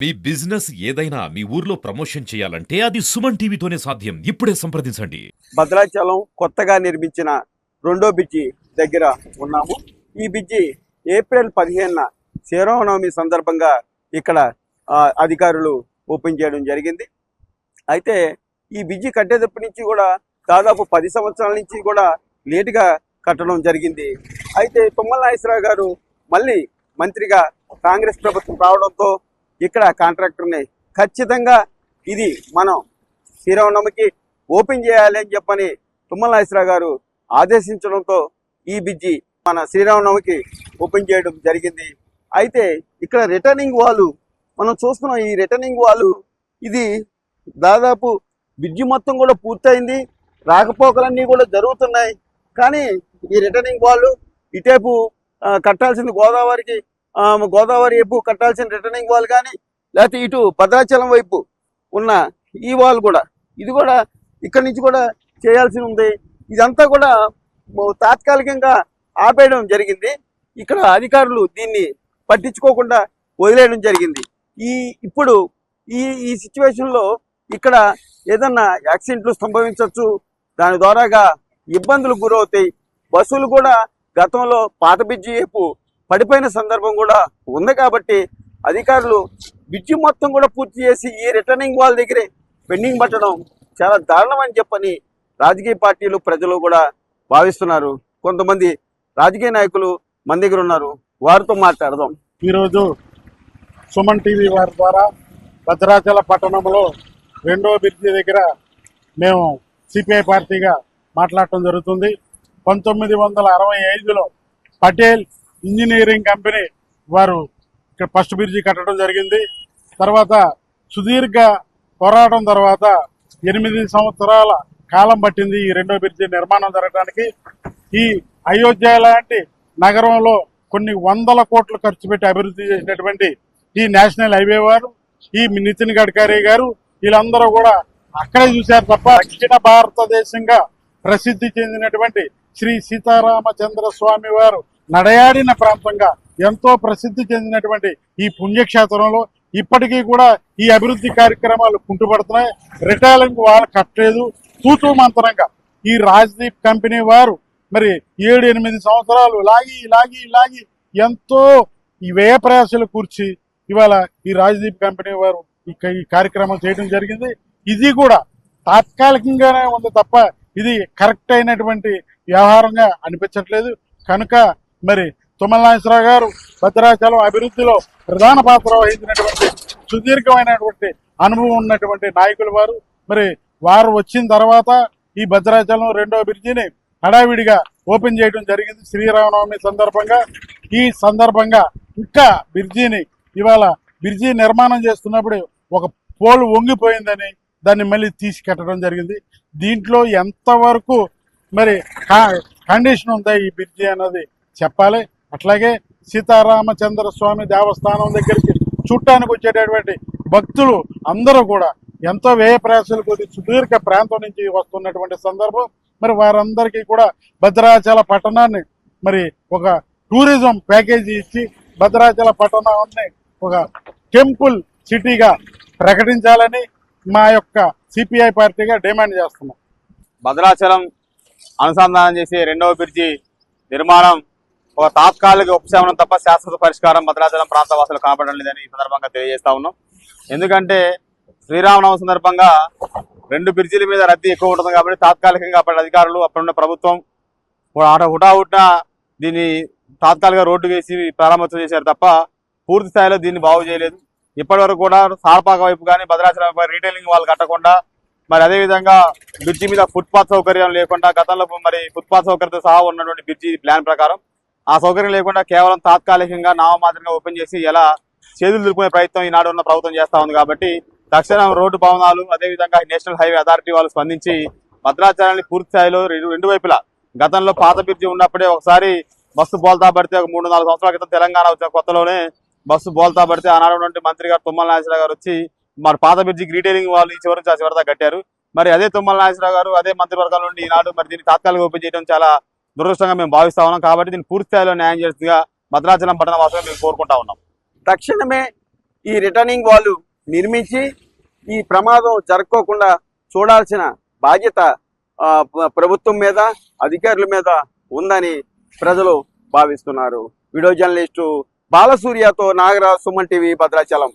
మీ business ఏదైనా మీ ఊర్లో promotion చేయాలంటే అది సుమన్ టీవీతోనే సాధ్యం. ఇప్పుడే సంప్రదించండి. భద్రాచలం కొత్తగా నిర్మించిన రెండో బ్రిడ్జి దగ్గర ఉన్నాము. ఈ బ్రిడ్జి ఏప్రిల్ 15న శ్రీరామనవమి సందర్భంగా ఇక్కడ అధికారులు ఓపెన్ చేయడం జరిగింది. అయితే ఈ బ్రిడ్జి కట్టేటప్పటి నుంచి కూడా దాదాపు 10 సంవత్సరాల నుంచి కూడా లేటుగా కట్టడం జరిగింది. అయితే తుమ్మల నాగేశ్వరరావు గారు మళ్ళీ మంత్రిగా కాంగ్రెస్ ప్రభుత్వం రావడంతో ఇక్కడ కాంట్రాక్టర్ని ఖచ్చితంగా ఇది మనం శ్రీరామనవమికి ఓపెన్ చేయాలి అని చెప్పని తుమ్మల నాగేశ్వరరావు గారు ఆదేశించడంతో ఈ బ్రిడ్జి మన శ్రీరామనవమికి ఓపెన్ చేయడం జరిగింది. అయితే ఇక్కడ రిటర్నింగ్ వాల్ మనం చూస్తున్నాం. ఈ రిటర్నింగ్ వాల్ ఇది దాదాపు బ్రిడ్జి మొత్తం కూడా పూర్తయింది, రాకపోకలన్నీ కూడా జరుగుతున్నాయి. కానీ ఈ రిటర్నింగ్ వాల్ ఇటేపు కట్టాల్సింది గోదావరి వైపు కట్టాల్సిన రిటర్నింగ్ వాల్ కానీ, లేకపోతే ఇటు భద్రాచలం వైపు ఉన్న ఈ వాల్ కూడా ఇది కూడా ఇక్కడి నుంచి కూడా చేయాల్సి ఉంది. ఇదంతా కూడా తాత్కాలికంగా ఆపేయడం జరిగింది. ఇక్కడ అధికారులు దీన్ని పట్టించుకోకుండా వదిలేయడం జరిగింది. ఇప్పుడు ఈ సిచ్యువేషన్లో ఇక్కడ ఏదన్నా యాక్సిడెంట్లు సంభవించవచ్చు, దాని ద్వారాగా ఇబ్బందులు గురవుతాయి. బస్సులు కూడా గతంలో పాత బ్రిడ్జి వైపు పడిపోయిన సందర్భం కూడా ఉంది. కాబట్టి అధికారులు బ్రిడ్జి మొత్తం కూడా పూర్తి చేసి ఈ రిటర్నింగ్ వాల్ దగ్గరే పెండింగ్ పట్టడం చాలా దారుణం అని చెప్పని రాజకీయ పార్టీలు, ప్రజలు కూడా భావిస్తున్నారు. కొంతమంది రాజకీయ నాయకులు మన దగ్గర ఉన్నారు, వారితో మాట్లాడదాం. ఈరోజు సుమన్ టీవీ వారి ద్వారా భద్రాచల పట్టణంలో రెండో బ్రిడ్జి దగ్గర మేము సిపిఐ పార్టీగా మాట్లాడటం జరుగుతుంది. 1965లో పటేల్ ఇంజనీరింగ్ కంపెనీ వారు ఇక్కడ ఫస్ట్ బ్రిడ్జి కట్టడం జరిగింది. తర్వాత సుదీర్ఘ పోరాటం తర్వాత 8 సంవత్సరాల కాలం పట్టింది ఈ రెండో బ్రిడ్జి నిర్మాణం జరగడానికి. ఈ అయోధ్య లాంటి నగరంలో కొన్ని వందల కోట్లు ఖర్చు పెట్టి అభివృద్ధి చేసినటువంటి ఈ నేషనల్ హైవే వారు, ఈ నితిన్ గడ్కరీ గారు, వీళ్ళందరూ కూడా అక్కడే చూశారు తప్ప దక్షిణ భారతదేశంగా ప్రసిద్ధి చెందినటువంటి శ్రీ సీతారామచంద్ర స్వామి వారు నడయాడిన ప్రాంతంగా ఎంతో ప్రసిద్ధి చెందినటువంటి ఈ పుణ్యక్షేత్రంలో ఇప్పటికీ కూడా ఈ అభివృద్ధి కార్యక్రమాలు కుంటుపడుతున్నాయి. రిటైలింగ్ వాళ్ళు కట్టలేదు. తూతూ మంతరంగా ఈ రాజ్దీప్ కంపెనీ వారు మరి 7-8 సంవత్సరాలు లాగి ఎంతో ఈ వ్యయ ప్రయాసాలు కూర్చి ఇవాళ ఈ రాజ్దీప్ కంపెనీ వారు ఈ కార్యక్రమం చేయడం జరిగింది. ఇది కూడా తాత్కాలికంగానే ఉంది తప్ప ఇది కరెక్ట్ అయినటువంటి వ్యవహారంగా అనిపించట్లేదు. కనుక మరి తుమ్మల నాగేశ్వరరావు గారు భద్రాచలం అభివృద్ధిలో ప్రధాన పాత్ర వహించినటువంటి సుదీర్ఘమైనటువంటి అనుభవం ఉన్నటువంటి నాయకులు వారు. మరి వారు వచ్చిన తర్వాత ఈ భద్రాచలం రెండో బ్రిడ్జిని హడావిడిగా ఓపెన్ చేయడం జరిగింది శ్రీరామనవమి సందర్భంగా. ఈ సందర్భంగా ఇంకా ఇవాళ బ్రిడ్జి నిర్మాణం చేస్తున్నప్పుడు ఒక పోలు వంగిపోయిందని దాన్ని మళ్ళీ తీసి కట్టడం జరిగింది. దీంట్లో ఎంతవరకు మరి కండిషన్ ఉందా ఈ బ్రిడ్జి అన్నది చెప్పాలి. అట్లాగే సీతారామచంద్ర స్వామి దేవస్థానం దగ్గరికి చూడటానికి వచ్చేటటువంటి భక్తులు అందరూ కూడా ఎంతో వ్యయ ప్రయాసాలు కొద్ది సుదీర్ఘ ప్రాంతం నుంచి వస్తున్నటువంటి సందర్భం. మరి వారందరికీ కూడా భద్రాచల పట్టణాన్ని మరి ఒక టూరిజం ప్యాకేజీ ఇచ్చి భద్రాచల పట్టణాన్ని ఒక టెంపుల్ సిటీగా ప్రకటించాలని మా యొక్క సిపిఐ పార్టీగా డిమాండ్ చేస్తున్నాం. భద్రాచలం అనుసంధానం చేసే రెండవ బ్రిడ్జి నిర్మాణం ఒక తాత్కాలిక ఉపశమనం తప్ప శాశ్వత పరిష్కారం భద్రాచలం ప్రాంత వాసులు కనపడడం లేదని ఈ సందర్భంగా తెలియజేస్తా ఉన్నాం. ఎందుకంటే శ్రీరామనవమి సందర్భంగా 2 బ్రిడ్జిల మీద రద్దీ ఎక్కువ ఉంటుంది కాబట్టి తాత్కాలికంగా అప్పటి అధికారులు, అప్పుడున్న ప్రభుత్వం హుటాహుటిన దీన్ని తాత్కాలిక రోడ్డు వేసి ప్రారంభోత్సవం చేశారు తప్ప పూర్తి స్థాయిలో దీన్ని బాగు చేయలేదు. ఇప్పటి వరకు కూడా సారపాక వైపు కానీ భద్రాచలం వైపు రీటైలింగ్ వాళ్ళు కట్టకుండా, మరి అదేవిధంగా బ్రిడ్జి మీద ఫుట్పాత్ సౌకర్యం లేకుండా, గతంలో మరి ఫుట్పాత్ సౌకర్యంతో సహా ఉన్నటువంటి బ్రిడ్జి ప్లాన్ ప్రకారం ఆ సౌకర్యం లేకుండా కేవలం తాత్కాలికంగా నామమాత్రంగా ఓపెన్ చేసి ఎలా చేతులు దులుపుకునే ప్రయత్నం ఈనాడు ఉన్న ప్రభుత్వం చేస్తా ఉంది. కాబట్టి తక్షణం రోడ్డు భవనాలు, అదేవిధంగా నేషనల్ హైవే అథారిటీ వాళ్ళు స్పందించి భద్రాచలాన్ని పూర్తి స్థాయిలో 2 వైపులా, గతంలో పాత బ్రిడ్జి ఉన్నప్పుడే ఒకసారి బస్సు బోల్తా పడితే ఒక 3-4 సంవత్సరాల క్రితం తెలంగాణ వచ్చిన కొత్తలోనే బస్సు బోల్తా పడితే ఆనాడు మంత్రి గారు తుమ్మల నాగేశ్వరరావు గారు వచ్చి మరి పాత బ్రిడ్జికి రీటైలింగ్ వాళ్ళు ఈ చివరి నుంచి ఆ చివరిదా కట్టారు. మరి అదే తుమ్మల నాగేశ్వరరావు గారు అదే మంత్రివర్గం నుండి ఈనాడు మరి దీన్ని తాత్కాలిక ఓపెన్ చేయడం చాలా దురదృష్టంగా మేము భావిస్తా ఉన్నాం. కాబట్టి దీన్ని పూర్తి స్థాయిలో న్యాయం చేస్తుందిగా భద్రాచలం పట్టణ వాసులుగా మేము కోరుకుంటా ఉన్నాం. తక్షణమే ఈ రిటర్నింగ్ వాల్ నిర్మించి ఈ ప్రమాదం జరగకోకుండా చూడాల్సిన బాధ్యత ప్రభుత్వం మీద, అధికారుల మీద ఉందని ప్రజలు భావిస్తున్నారు. వీడియో జర్నలిస్టు బాలసూర్యతో నాగరాజ్, సుమన్ టీవీ, భద్రాచలం.